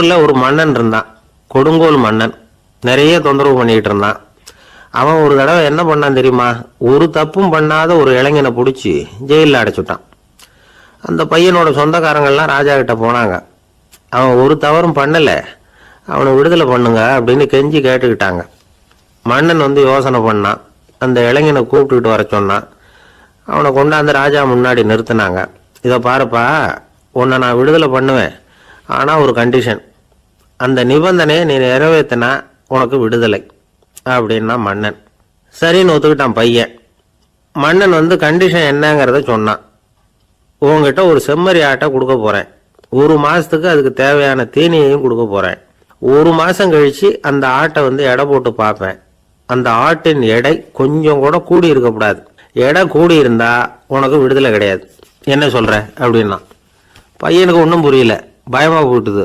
ஊர்ல ஒரு மன்னன் இருந்தான், கொடுங்கோல் மன்னன். நிறைய தொந்தரவு பண்ணிட்டு இருந்தான். அவன் ஒரு தடவை என்ன பண்ணான் தெரியுமா? ஒரு தப்பும் பண்ணாத ஒரு இளைஞனை பிடிச்சி ஜெயிலில் அடைச்சுட்டான். அந்த பையனோட சொந்தக்காரங்கள்லாம் ராஜா கிட்ட போனாங்க. அவன் ஒரு தவறும் பண்ணல, அவனை விடுதலை பண்ணுங்க அப்படின்னு கெஞ்சி கேட்டுக்கிட்டாங்க. மன்னன் யோசனை பண்ணான். அந்த இளைஞனை கூப்பிட்டுக்கிட்டு வர சொன்னான். அவனை கொண்டாந்து ராஜா முன்னாடி நிறுத்தினாங்க. இதை பாருப்பா, உன்னை நான் விடுதலை பண்ணுவேன், ஆனால் ஒரு கண்டிஷன். அந்த நிபந்தனையை நீ நிறைவேற்றினா உனக்கு விடுதலை அப்படின்னா மன்னன். சரின்னு ஒத்துக்கிட்டான் பையன். மன்னன் கண்டிஷன் என்னங்கிறத சொன்னான். உங்ககிட்ட ஒரு செம்மறி ஆட்டை கொடுக்க போறேன். ஒரு மாசத்துக்கு அதுக்கு தேவையான தீனியையும் கொடுக்க போறேன். ஒரு மாசம் கழிச்சு அந்த ஆட்டை எடை போட்டு பார்ப்பேன். அந்த ஆட்டின் எடை கொஞ்சம் கூட கூடி இருக்கக்கூடாது. எடை கூடி இருந்தா உனக்கு விடுதலை கிடையாது. என்ன சொல்ற அப்படின்னா. பையனுக்கு ஒன்றும் புரியல, பயமா போட்டுது.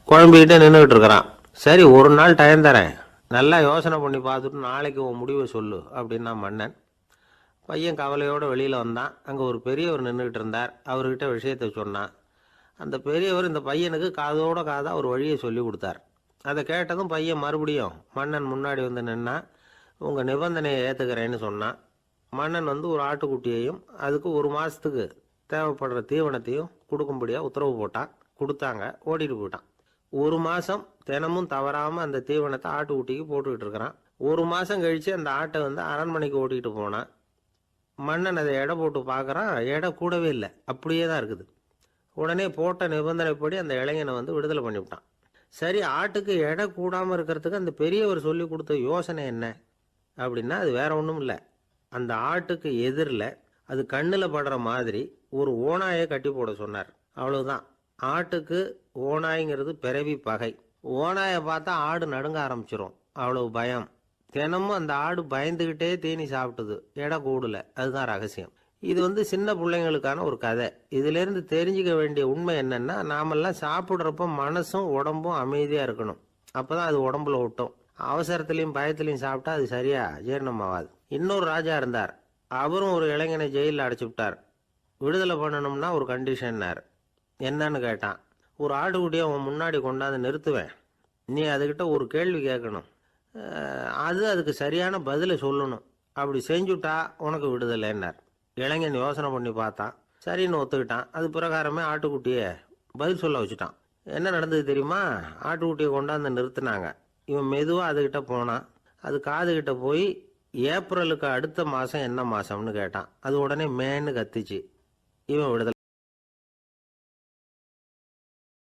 குழம்பிக்கிட்டே நின்றுகிட்டு இருக்கிறான். சரி, ஒரு நாள் டைம் தரேன், நல்லா யோசனை பண்ணி பார்த்துட்டு நாளைக்கு உன் முடிவை சொல்லு அப்படின்னா மன்னன். பையன் கவலையோடு வெளியில் வந்தான். அங்கே ஒரு பெரியவர் நின்றுக்கிட்டு இருந்தார். அவர்கிட்ட விஷயத்தை சொன்னான். அந்த பெரியவர் இந்த பையனுக்கு காதோட காதாக ஒரு வழியை சொல்லி கொடுத்தார். அதை கேட்டதும் பையன் மறுபடியும் மன்னன் முன்னாடி நின்னா. உங்கள் நிபந்தனையை ஏற்றுக்கிறேன்னு சொன்னான். மன்னன் ஒரு ஆட்டுக்குட்டியையும் அதுக்கு ஒரு மாதத்துக்கு தேவைப்படுற தீவனத்தையும் கொடுக்கும்படியாக உத்தரவு போட்டான். கொடுத்தாங்க, ஓடிட்டு போயிட்டான். ஒரு மாதம் தினமும் தவறாமல் அந்த தீவனத்தை ஆட்டுக்குட்டிக்கு போட்டுக்கிட்டு இருக்கிறான். ஒரு மாதம் கழித்து அந்த ஆட்டை அரண்மனைக்கு ஓட்டிகிட்டு போனான். மன்னன் அதை எடை போட்டு பார்க்குறான். எடை கூடவே இல்லை, அப்படியே தான் இருக்குது. உடனே போட்ட நிபந்தனைப்படி அந்த இளைஞனை விடுதலை பண்ணிவிட்டான். சரி, ஆட்டுக்கு எடை கூடாமல் இருக்கிறதுக்கு அந்த பெரியவர் சொல்லி கொடுத்த யோசனை என்ன அப்படின்னா, அது வேற ஒன்றும் இல்லை. அந்த ஆட்டுக்கு எதிரில் அது கண்ணில் படுற மாதிரி ஒரு ஓநாயை கட்டி போட சொன்னார். அவ்வளவுதான். ஆட்டுக்கு ஓநாய்ங்கிறது பிறவி பகை. ஓநாயை பார்த்தா ஆடு நடுங்க ஆரம்பிச்சிரும், அவ்வளவு பயம். தினமும் அந்த ஆடு பயந்துகிட்டே தீனி சாப்பிட்டுது, எடை கூடல. அதுதான் ரகசியம். இது சின்ன பிள்ளைங்களுக்கான ஒரு கதை. இதுல இருந்து தெரிஞ்சுக்க வேண்டிய உண்மை என்னன்னா, நாமெல்லாம் சாப்பிட்றப்ப மனசும் உடம்பும் அமைதியா இருக்கணும். அப்பதான் அது உடம்புல ஒட்டும். அவசரத்திலையும் பயத்திலையும் சாப்பிட்டா அது சரியா ஜீரணம் ஆகாது. இன்னொரு ராஜா இருந்தார். அவரும் ஒரு இளைஞனை ஜெயிலில் அடைச்சு விட்டார். விடுதலை பண்ணணும்னா ஒரு கண்டிஷன்னார். என்னன்னு கேட்டான். ஒரு ஆட்டுக்குட்டியை அவன் முன்னாடி கொண்டாந்து நிறுத்துவேன், நீ அதுகிட்ட ஒரு கேள்வி கேட்கணும், அதுக்கு சரியான பதிலை சொல்லணும். அப்படி செஞ்சுட்டா உனக்கு விடுதலைன்னார். இளைஞன் யோசனை பண்ணி பார்த்தான். சரின்னு ஒத்துக்கிட்டான். அது பிரகாரமே ஆட்டுக்குட்டியை பதில் சொல்ல வச்சுட்டான். என்ன நடந்தது தெரியுமா? ஆட்டுக்குட்டியை கொண்டாந்து நிறுத்தினாங்க. இவன் மெதுவாக அதுகிட்ட போனான். அது காதுகிட்ட போய் ஏப்ரலுக்கு அடுத்த மாதம் என்ன மாதம்னு கேட்டான். அது உடனே மேன்னு கத்திச்சு. இவன் விடுதலை